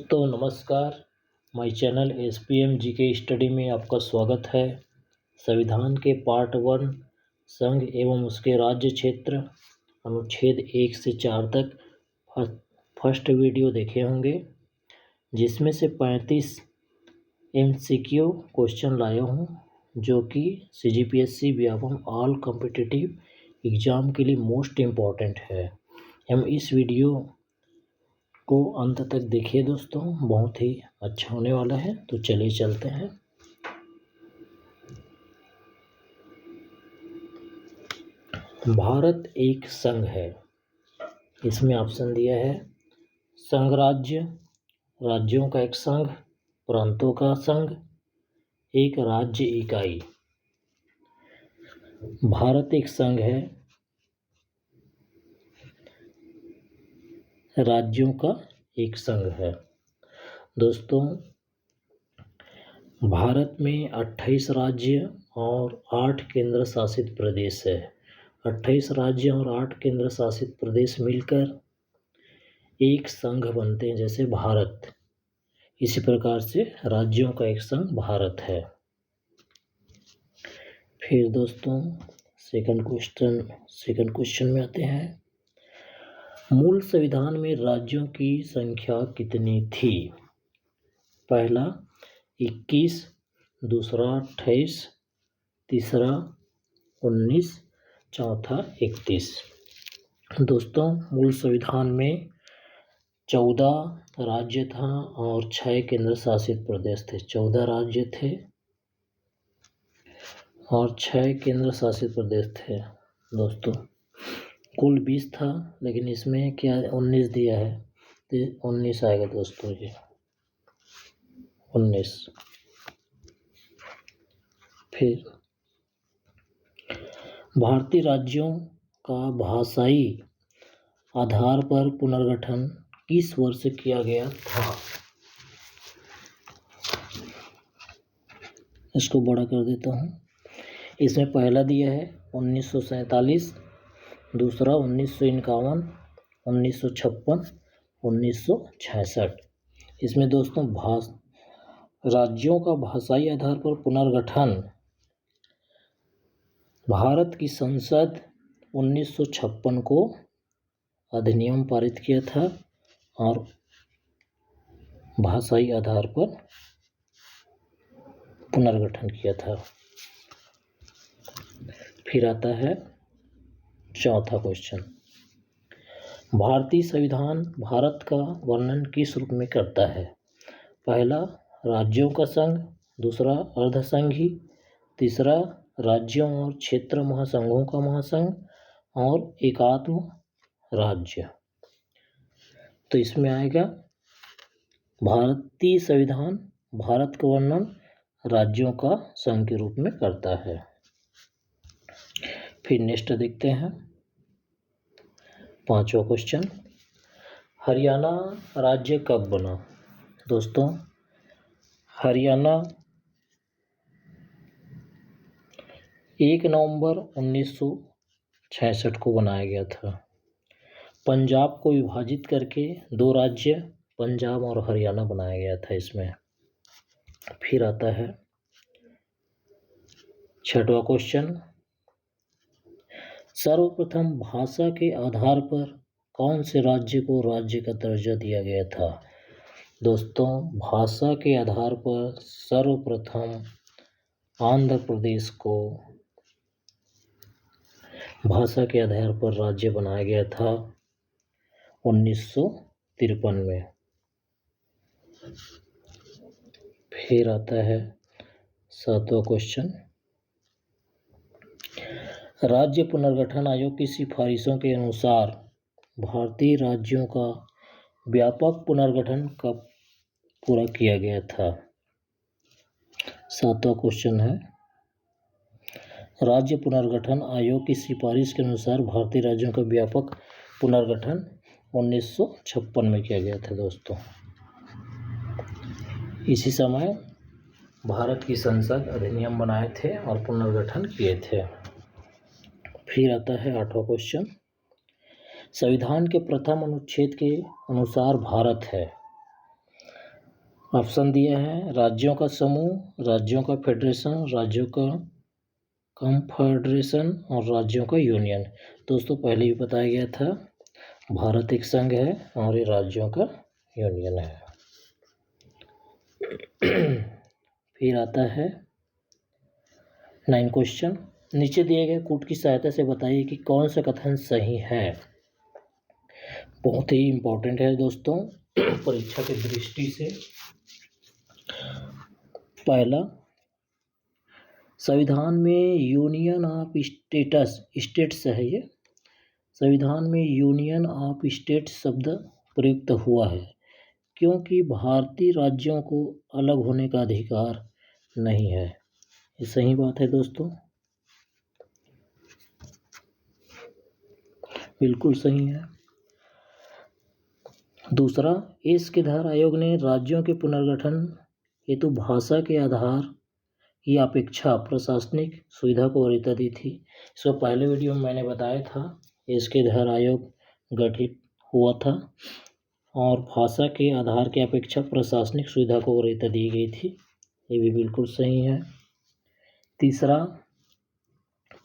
तो नमस्कार। My channel SPM GK study में आपका स्वागत है। संविधान के पार्ट 1 संघ एवं उसके राज्य क्षेत्र अनुच्छेद 1 से 4 तक फर्स्ट वीडियो देखे होंगे, जिसमें से 35 एमसीक्यू क्वेश्चन लाया हूँ, जो कि CGPSC Vyapam all competitive exam के लिए मोस्ट इम्पॉर्टेंट है। हम इस वीडियो को अंत तक देखिए दोस्तों, बहुत ही अच्छा होने वाला है। तो चलिए चलते हैं। भारत एक संघ है। इसमें ऑप्शन दिया है संघराज्य, राज्यों का एक संघ, प्रांतों का संघ, एक राज्य इकाई। भारत एक संघ है, राज्यों का एक संघ है। दोस्तों, भारत में 28 राज्य और 8 केंद्र शासित प्रदेश है। 28 राज्य और 8 केंद्र शासित प्रदेश मिलकर एक संघ बनते हैं, जैसे भारत। इसी प्रकार से राज्यों का एक संघ भारत है। फिर दोस्तों सेकंड क्वेश्चन में आते हैं। मूल संविधान में राज्यों की संख्या कितनी थी? पहला 21, दूसरा 28, तीसरा 19, चौथा 31। दोस्तों, मूल संविधान में 14 राज्य था और 6 केंद्र शासित प्रदेश थे। 14 राज्य थे और 6 केंद्र शासित प्रदेश थे। दोस्तों, कुल 20 था, लेकिन इसमें क्या 19 दिया है, तो 19 आएगा दोस्तों, ये 19। फिर भारतीय राज्यों का भाषाई आधार पर पुनर्गठन किस वर्ष किया गया था? इसको बड़ा कर देता हूँ। इसमें पहला दिया है 1947, दूसरा 1951, 1956, 1966। इसमें दोस्तों राज्यों का भाषाई आधार पर पुनर्गठन भारत की संसद 1956 को अधिनियम पारित किया था और भाषाई आधार पर पुनर्गठन किया था। फिर आता है चौथा क्वेश्चन। भारतीय संविधान भारत का वर्णन किस रूप में करता है? पहला राज्यों का संघ, दूसरा अर्धसंघी, तीसरा राज्यों और क्षेत्र महासंघों का महासंघ और एकात्म राज्य। तो इसमें आएगा भारतीय संविधान भारत का वर्णन राज्यों का संघ के रूप में करता है। फिर नेक्स्ट देखते हैं पांचवा क्वेश्चन। हरियाणा राज्य कब बना? दोस्तों, हरियाणा 1 नवंबर 1966 को बनाया गया था। पंजाब को विभाजित करके 2 राज्य पंजाब और हरियाणा बनाया गया था इसमें। फिर आता है छठवां क्वेश्चन। सर्वप्रथम भाषा के आधार पर कौन से राज्य को राज्य का दर्जा दिया गया था? दोस्तों, भाषा के आधार पर सर्वप्रथम आंध्र प्रदेश को भाषा के आधार पर राज्य बनाया गया था 1953 में। फिर आता है सातवां क्वेश्चन। राज्य पुनर्गठन आयोग की सिफारिशों के अनुसार भारतीय राज्यों का व्यापक पुनर्गठन कब पूरा किया गया था? सातवां क्वेश्चन है, राज्य पुनर्गठन आयोग की सिफारिश के अनुसार भारतीय राज्यों का व्यापक पुनर्गठन 1956 में किया गया था। दोस्तों, इसी समय भारत की संसद अधिनियम बनाए थे और पुनर्गठन किए थे। फिर आता है आठवां क्वेश्चन। संविधान के प्रथम अनुच्छेद के अनुसार भारत है। ऑप्शन दिया है राज्यों का समूह, राज्यों का फेडरेशन, राज्यों का कॉन्फेडरेशन और राज्यों का यूनियन। दोस्तों पहले भी बताया गया था भारत एक संघ है और ये राज्यों का यूनियन है। फिर आता है 9 क्वेश्चन। नीचे दिए गए कूट की सहायता से बताइए कि कौन सा कथन सही है। बहुत ही इम्पोर्टेंट है दोस्तों परीक्षा की दृष्टि से। पहला, संविधान में यूनियन ऑफ स्टेट्स है ये। संविधान में यूनियन ऑफ स्टेट्स शब्द प्रयुक्त हुआ है क्योंकि भारतीय राज्यों को अलग होने का अधिकार नहीं है। ये सही बात है दोस्तों, बिल्कुल सही है। दूसरा, केदार आयोग ने राज्यों के पुनर्गठन हेतु भाषा के आधार की अपेक्षा प्रशासनिक सुविधा को वरीयता दी थी। इसको पहले वीडियो में मैंने बताया था। केदार आयोग गठित हुआ था और भाषा के आधार की अपेक्षा प्रशासनिक सुविधा को वरीयता दी गई थी। ये भी बिल्कुल सही है। तीसरा,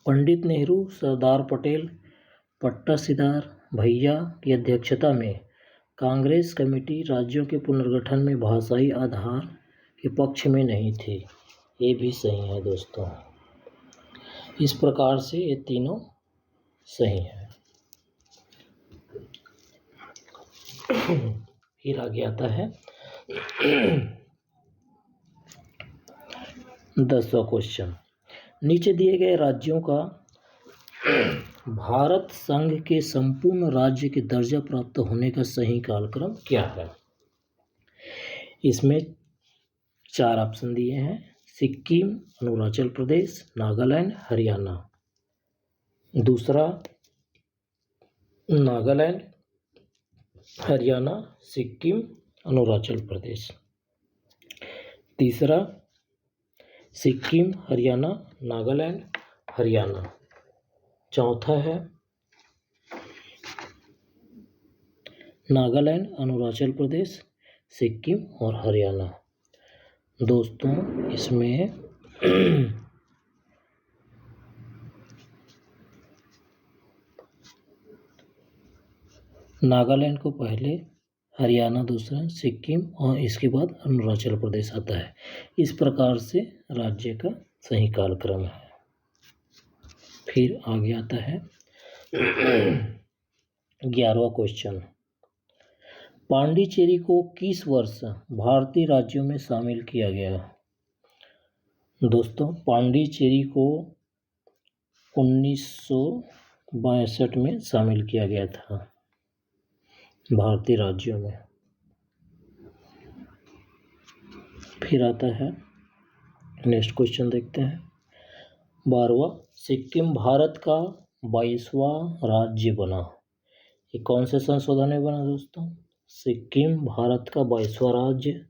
पंडित नेहरू, सरदार पटेल, पट्टा सिदार भैया की अध्यक्षता में कांग्रेस कमेटी राज्यों के पुनर्गठन में भाषाई आधार के पक्ष में नहीं थी। ये भी सही है दोस्तों। इस प्रकार से ये तीनों सही हैं। फिर आगे आता है 10वां क्वेश्चन। नीचे दिए गए राज्यों का भारत संघ के संपूर्ण राज्य के दर्जा प्राप्त होने का सही कालक्रम क्या है। इसमें 4 ऑप्शन दिए हैं। सिक्किम, अरुणाचल प्रदेश, नागालैंड, हरियाणा। दूसरा, नागालैंड, हरियाणा, सिक्किम, अरुणाचल प्रदेश। तीसरा, सिक्किम, हरियाणा, नागालैंड, हरियाणा। चौथा है नागालैंड, अरुणाचल प्रदेश, सिक्किम और हरियाणा। दोस्तों इसमें नागालैंड को पहले, हरियाणा दूसरा, सिक्किम और इसके बाद अरुणाचल प्रदेश आता है। इस प्रकार से राज्य का सही कालक्रम है। फिर आगे आता है 11वां क्वेश्चन। पांडिचेरी को किस वर्ष भारतीय राज्यों में शामिल किया गया। दोस्तों पांडिचेरी को 1962 में शामिल किया गया था भारतीय राज्यों में। फिर आता है नेक्स्ट क्वेश्चन देखते हैं 12वां। सिक्किम भारत का 22वां राज्य बना। ये कौन से संशोधन में बना दोस्तों। सिक्किम भारत का 22वां राज्य।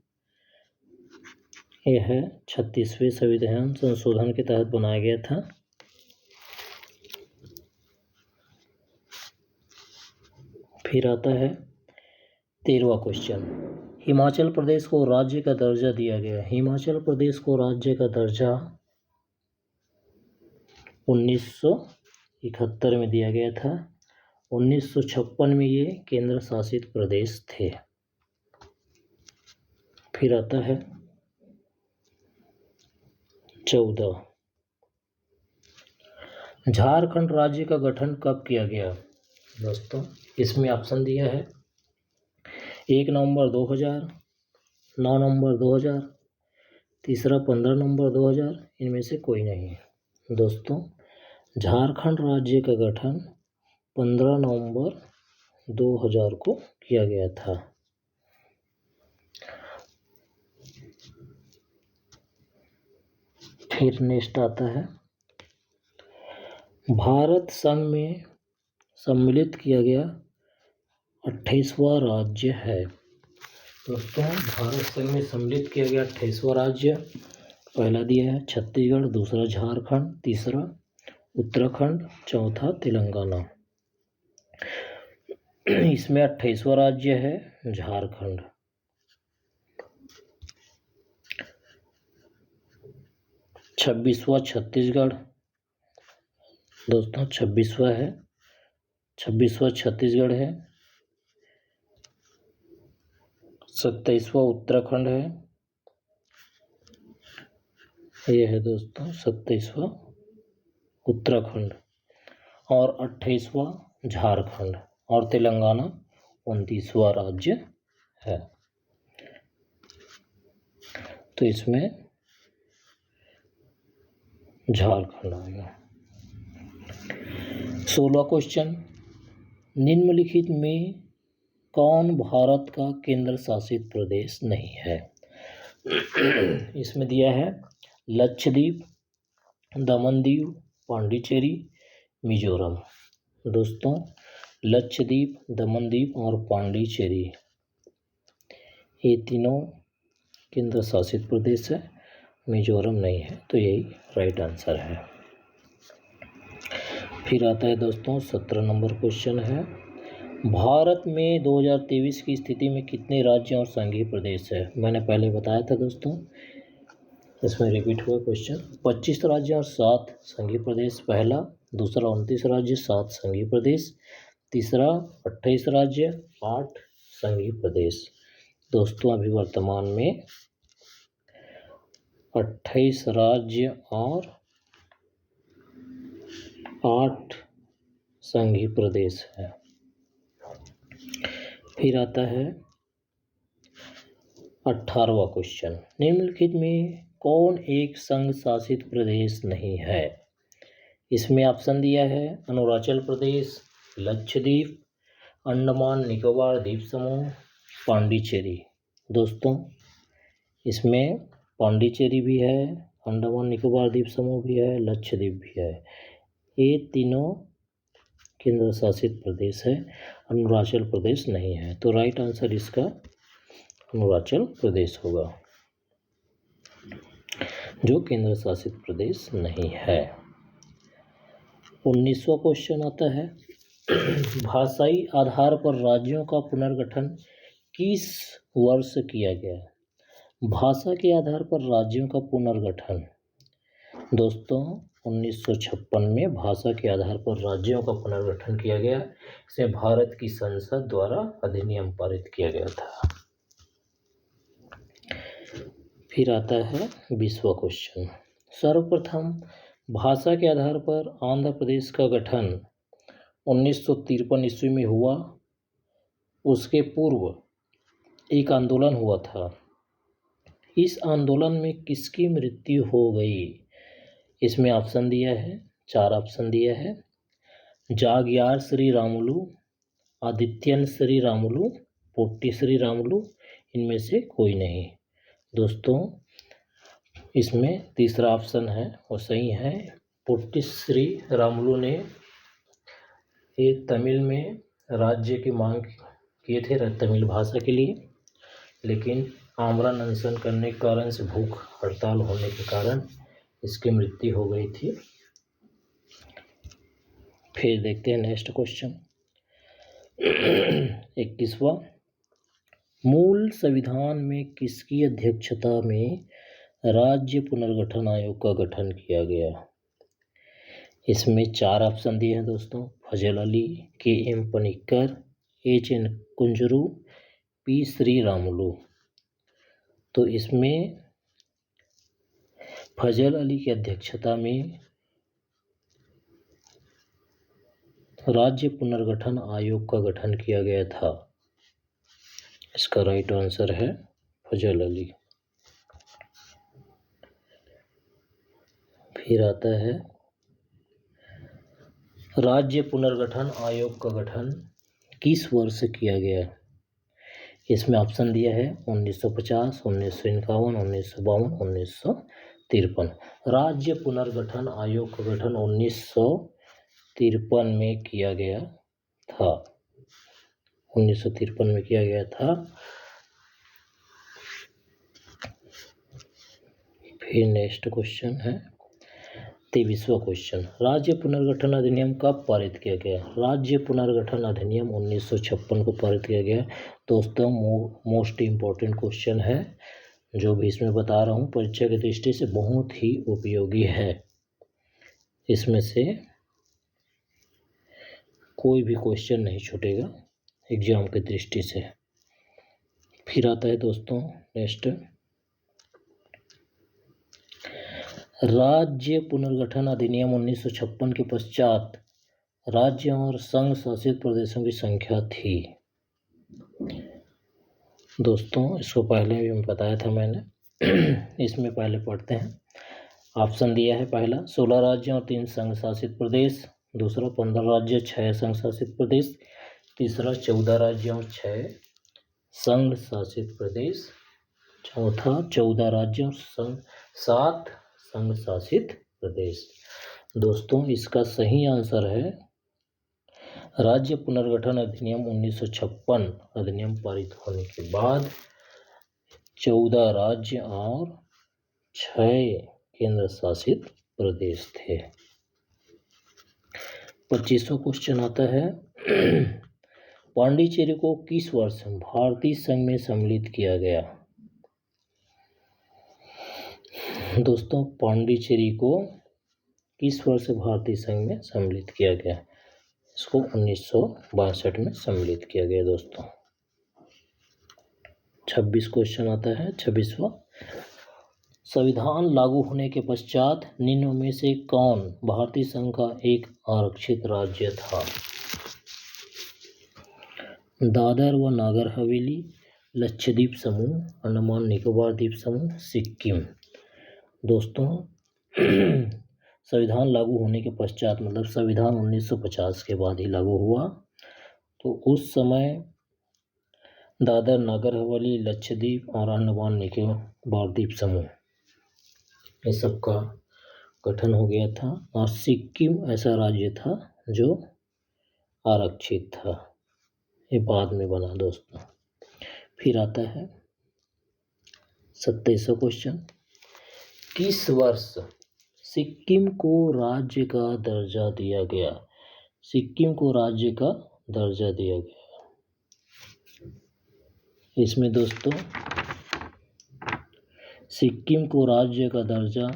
यह 36वें संविधान संशोधन के तहत बनाया गया था। फिर आता है 13वां क्वेश्चन। हिमाचल प्रदेश को राज्य का दर्जा दिया गया। हिमाचल प्रदेश को राज्य का दर्जा 1971 में दिया गया था। 1956 में ये केंद्र शासित प्रदेश थे। फिर आता है 14। झारखंड राज्य का गठन कब किया गया। दोस्तों इसमें ऑप्शन दिया है 1 नवंबर 2000, 9 नवंबर 2000, तीसरा 15 नवंबर 2000। इनमें से कोई नहीं है। दोस्तों झारखंड राज्य का गठन 15 नवंबर 2000 को किया गया था। फिर नेक्स्ट आता है भारत संघ में सम्मिलित किया गया 28वां राज्य है। दोस्तों भारत संघ में सम्मिलित किया गया 28वां राज्य पहला दिया है छत्तीसगढ़, दूसरा झारखंड, तीसरा उत्तराखंड, चौथा तेलंगाना। इसमें 28वां राज्य है झारखंड। 26वां छत्तीसगढ़ दोस्तों, 26वां छत्तीसगढ़ है। 27वां उत्तराखंड है। ये है दोस्तों 27वां उत्तराखंड और 28वां झारखंड और तेलंगाना 29वां राज्य है। तो इसमें झारखंड आएगा। 16वां क्वेश्चन, निम्नलिखित में कौन भारत का केंद्र शासित प्रदेश नहीं है? इसमें दिया है लक्षद्वीप, दमन दीव, पांडिचेरी, मिजोरम। दोस्तों, लक्षद्वीप, दमन दीव और पांडिचेरी ये तीनों केंद्र शासित प्रदेश है, मिजोरम नहीं है, तो यही राइट आंसर है। फिर आता है दोस्तों 17 नंबर क्वेश्चन है, भारत में 2023 की स्थिति में कितने राज्य और संघीय प्रदेश है? मैंने पहले बताया था दोस्तों, इसमें रिपीट हुआ क्वेश्चन। 25 राज्य और 7 संघीय प्रदेश पहला, दूसरा 29 राज्य 7 संघीय प्रदेश, तीसरा 28 राज्य 8 संघीय प्रदेश। दोस्तों, अभी वर्तमान में 28 राज्य और 8 संघीय प्रदेश है। फिर आता है 18वां क्वेश्चन, निम्नलिखित में कौन एक संघ शासित प्रदेश नहीं है? इसमें ऑप्शन दिया है अरुणाचल प्रदेश, लक्षद्वीप, अंडमान निकोबार द्वीप समूह, पांडिचेरी। दोस्तों, इसमें पांडिचेरी भी है, अंडमान निकोबार द्वीप समूह भी है, लक्षद्वीप भी है। ये तीनों केंद्र शासित प्रदेश है, अरुणाचल प्रदेश नहीं है। तो राइट आंसर इसका अरुणाचल प्रदेश होगा, जो केंद्र शासित प्रदेश नहीं है। 19वां क्वेश्चन आता है, भाषाई आधार पर राज्यों का पुनर्गठन किस वर्ष किया गया? भाषा के आधार पर राज्यों का पुनर्गठन दोस्तों 1956 में भाषा के आधार पर राज्यों का पुनर्गठन किया गया। इसे भारत की संसद द्वारा अधिनियम पारित किया गया था। फिर आता है 20वां क्वेश्चन, सर्वप्रथम भाषा के आधार पर आंध्र प्रदेश का गठन 1953 ईस्वी में हुआ। उसके पूर्व एक आंदोलन हुआ था। इस आंदोलन में किसकी मृत्यु हो गई? इसमें ऑप्शन दिया है, 4 ऑप्शन दिया है, जागयार श्री रामुलु, आदित्यन श्री रामुलु, पोट्टी श्री रामुलु, इनमें से कोई नहीं। दोस्तों, इसमें तीसरा ऑप्शन है वो सही है। पोट्टी श्री रामुलु ने एक तमिल में राज्य की मांग किए थे, तमिल भाषा के लिए, लेकिन आमरण अनशन करने के कारण से, भूख हड़ताल होने के कारण इसकी मृत्यु हो गई थी। फिर देखते हैं नेक्स्ट क्वेश्चन 21वां, मूल संविधान में किसकी अध्यक्षता में राज्य पुनर्गठन आयोग का गठन किया गया? इसमें 4 ऑप्शन दिए हैं दोस्तों, Fazal Ali, K M. Panikkar, H.N. Kunzru, P. Sri Ramulu. तो इसमें फजल अली की अध्यक्षता में राज्य पुनर्गठन आयोग का गठन किया गया था। इसका राइट आंसर है फजल अली। फिर आता है राज्य पुनर्गठन आयोग का गठन किस वर्ष किया गया? इसमें ऑप्शन दिया है 1950, 1951, 1952, 1953। राज्य पुनर्गठन आयोग का गठन 1953 में किया गया था। 1953 में किया गया था। फिर नेक्स्ट क्वेश्चन है 23वां क्वेश्चन, राज्य पुनर्गठन अधिनियम कब पारित किया गया? राज्य पुनर्गठन अधिनियम 1956 को पारित किया गया। दोस्तों, मोस्ट इम्पोर्टेंट क्वेश्चन है, जो भी इसमें बता रहा हूँ परीक्षा की दृष्टि से बहुत ही उपयोगी है। इसमें से कोई भी क्वेश्चन नहीं छूटेगा एग्जाम की दृष्टि से। फिर आता है दोस्तों नेक्स्ट, राज्य पुनर्गठन अधिनियम 1956 के पश्चात राज्य और संघ शासित प्रदेशों की संख्या थी। दोस्तों इसको पहले भी बताया था मैंने। इसमें पहले पढ़ते हैं। ऑप्शन दिया है, पहला 16 राज्य और 3 संघ शासित प्रदेश, दूसरा 15 राज्य 6 संघ शासित प्रदेश, तीसरा 14 राज्य और 6 संघ शासित प्रदेश, चौथा 14 राज्य और 7 संघ शासित प्रदेश। दोस्तों इसका सही आंसर है राज्य पुनर्गठन अधिनियम 1956 अधिनियम पारित होने के बाद 14 राज्य और 6 केंद्र शासित प्रदेश थे। 25वां क्वेश्चन आता है, पांडिचेरी को किस वर्ष भारतीय संघ में सम्मिलित किया गया? दोस्तों पांडिचेरी को किस वर्ष भारतीय संघ में सम्मिलित किया गया? इसको 1962 में सम्मिलित किया गया दोस्तों। 26 क्वेश्चन आता है, 26वां, संविधान लागू होने के पश्चात निम्न में से कौन भारतीय संघ का एक आरक्षित राज्य था? दादर व नागर हवेली, लक्षद्वीप समूह, अंडमान निकोबार द्वीप समूह, सिक्किम। दोस्तों संविधान लागू होने के पश्चात मतलब संविधान 1950 के बाद ही लागू हुआ, तो उस समय दादर नागर हवेली, लक्षद्वीप और अंडमान निकोबार द्वीप समूह ये सब का गठन हो गया था, और सिक्किम ऐसा राज्य था जो आरक्षित था, ये बाद में बना दोस्तों। फिर आता है 27वां क्वेश्चन, किस वर्ष सिक्किम को राज्य का दर्जा दिया गया? सिक्किम को राज्य का दर्जा दिया गया। इसमें दोस्तों सिक्किम को राज्य का दर्जा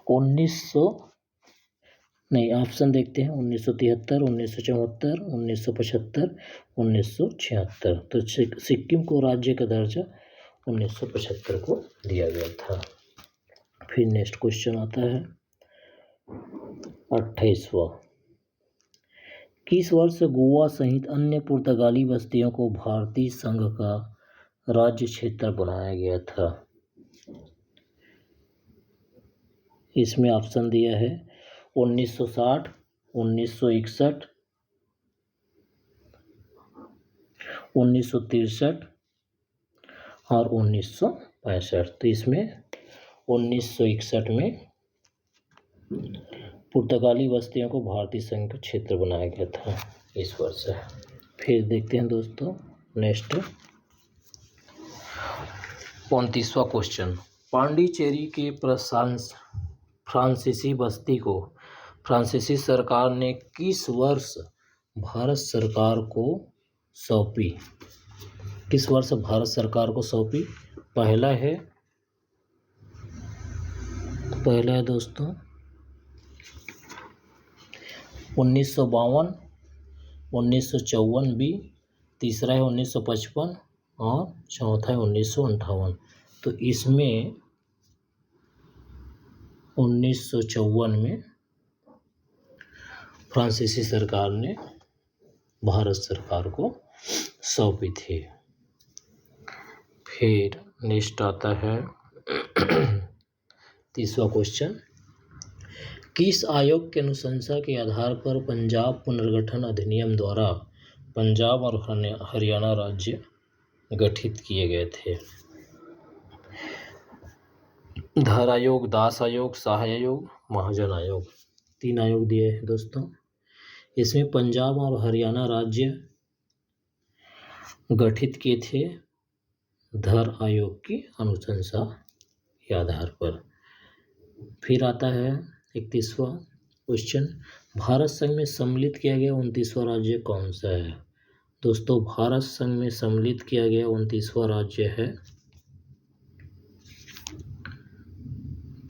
1973 देखते हैं, 1973, 1974, 1975, 1976। तो सिक्किम को राज्य का दर्जा 1975 को दिया गया था। फिर नेक्स्ट क्वेश्चन आता है 28वां, किस वर्ष गोवा सहित अन्य पुर्तगाली बस्तियों को भारतीय संघ का राज्य क्षेत्र बनाया गया था? इसमें ऑप्शन दिया है 1960, 1961, 1963 और 1965। तो इसमें 1961 में पुर्तगाली बस्तियों को भारतीय संघ का क्षेत्र बनाया गया था, इस वर्ष है। फिर देखते हैं दोस्तों नेक्स्ट 29वां क्वेश्चन, पांडिचेरी के फ्रांसीसी बस्ती को फ्रांसीसी सरकार ने किस वर्ष भारत सरकार को सौंपी? किस वर्ष भारत सरकार को सौंपी? पहला है दोस्तों 1952, 1954 बी, तीसरा है 1955 और चौथा है 1958। तो इसमें 1954 में फ्रांसीसी सरकार ने भारत सरकार को सौंपी थी। फिर नेक्स्ट आता है 30वां क्वेश्चन, किस आयोग के अनुशंसा के आधार पर पंजाब पुनर्गठन अधिनियम द्वारा पंजाब और हरियाणा राज्य गठित किए गए थे? धर आयोग, दास आयोग, शाह आयोग, महाजन आयोग, 3 आयोग दिए हैं दोस्तों। इसमें पंजाब और हरियाणा राज्य गठित किए थे धर आयोग की अनुशंसा के आधार पर। फिर आता है 31वां क्वेश्चन, भारत संघ में सम्मिलित किया गया 29वां राज्य कौन सा है? दोस्तों भारत संघ में सम्मिलित किया गया 29वां राज्य है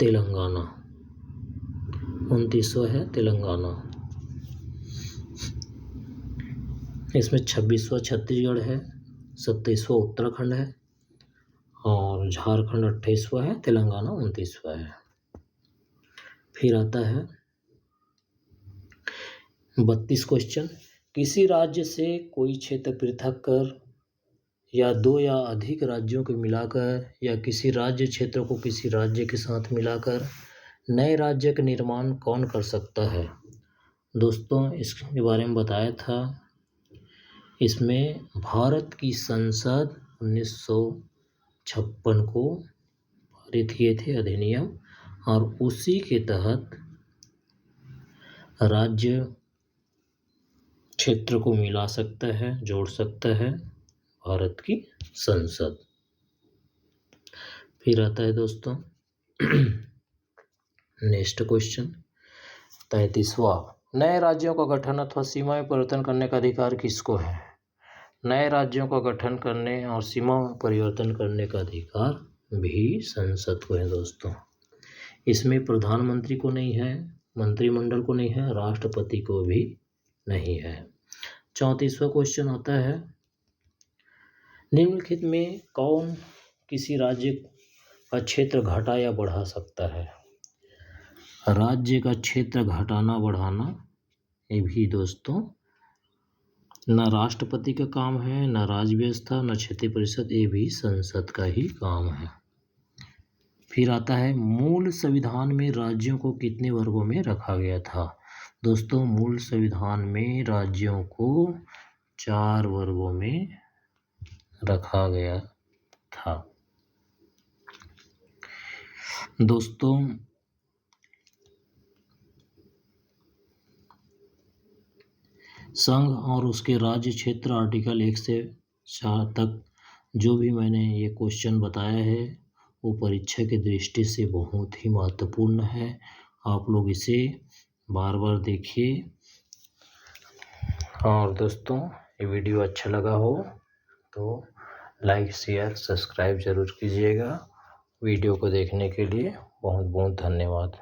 तेलंगाना। 29वां है तेलंगाना। इसमें 26वां छत्तीसगढ़ है, 27वां उत्तराखंड है और झारखंड 28वां है, तेलंगाना 29वां है। फिर आता है 32 क्वेश्चन। किसी राज्य से कोई क्षेत्र पृथक कर या दो या अधिक राज्यों को मिलाकर या किसी राज्य क्षेत्र को किसी राज्य के साथ मिलाकर नए राज्य का निर्माण कौन कर सकता है? दोस्तों इसके बारे में बताया था। इसमें भारत की संसद 1956 को पारित किए थे अधिनियम, और उसी के तहत राज्य क्षेत्र को मिला सकता है, जोड़ सकता है भारत की संसद। फिर आता है दोस्तों नेक्स्ट क्वेश्चन 33वां। नए राज्यों का गठन अथवा सीमा में परिवर्तन करने का अधिकार किसको है? नए राज्यों का गठन करने और सीमा में परिवर्तन करने का अधिकार भी संसद को है दोस्तों। इसमें प्रधानमंत्री को नहीं है, मंत्रिमंडल को नहीं है, राष्ट्रपति को भी नहीं है। 34वां क्वेश्चन आता है निम्नलिखित में कौन किसी राज्य का क्षेत्र घटा या बढ़ा सकता है? राज्य का क्षेत्र घटाना बढ़ाना ये भी दोस्तों न राष्ट्रपति का काम है, न राज्य व्यवस्था, न क्षेत्रीय परिषद, ये भी संसद का ही काम है। फिर आता है मूल संविधान में राज्यों को कितने वर्गों में रखा गया था? दोस्तों मूल संविधान में राज्यों को 4 वर्गों में रखा गया था। दोस्तों संघ और उसके राज्य क्षेत्र आर्टिकल 1 से 4 तक जो भी मैंने ये क्वेश्चन बताया है वो परीक्षा की दृष्टि से बहुत ही महत्वपूर्ण है। आप लोग इसे बार बार देखिए। और दोस्तों ये वीडियो अच्छा लगा हो तो लाइक शेयर सब्सक्राइब ज़रूर कीजिएगा। वीडियो को देखने के लिए बहुत बहुत धन्यवाद।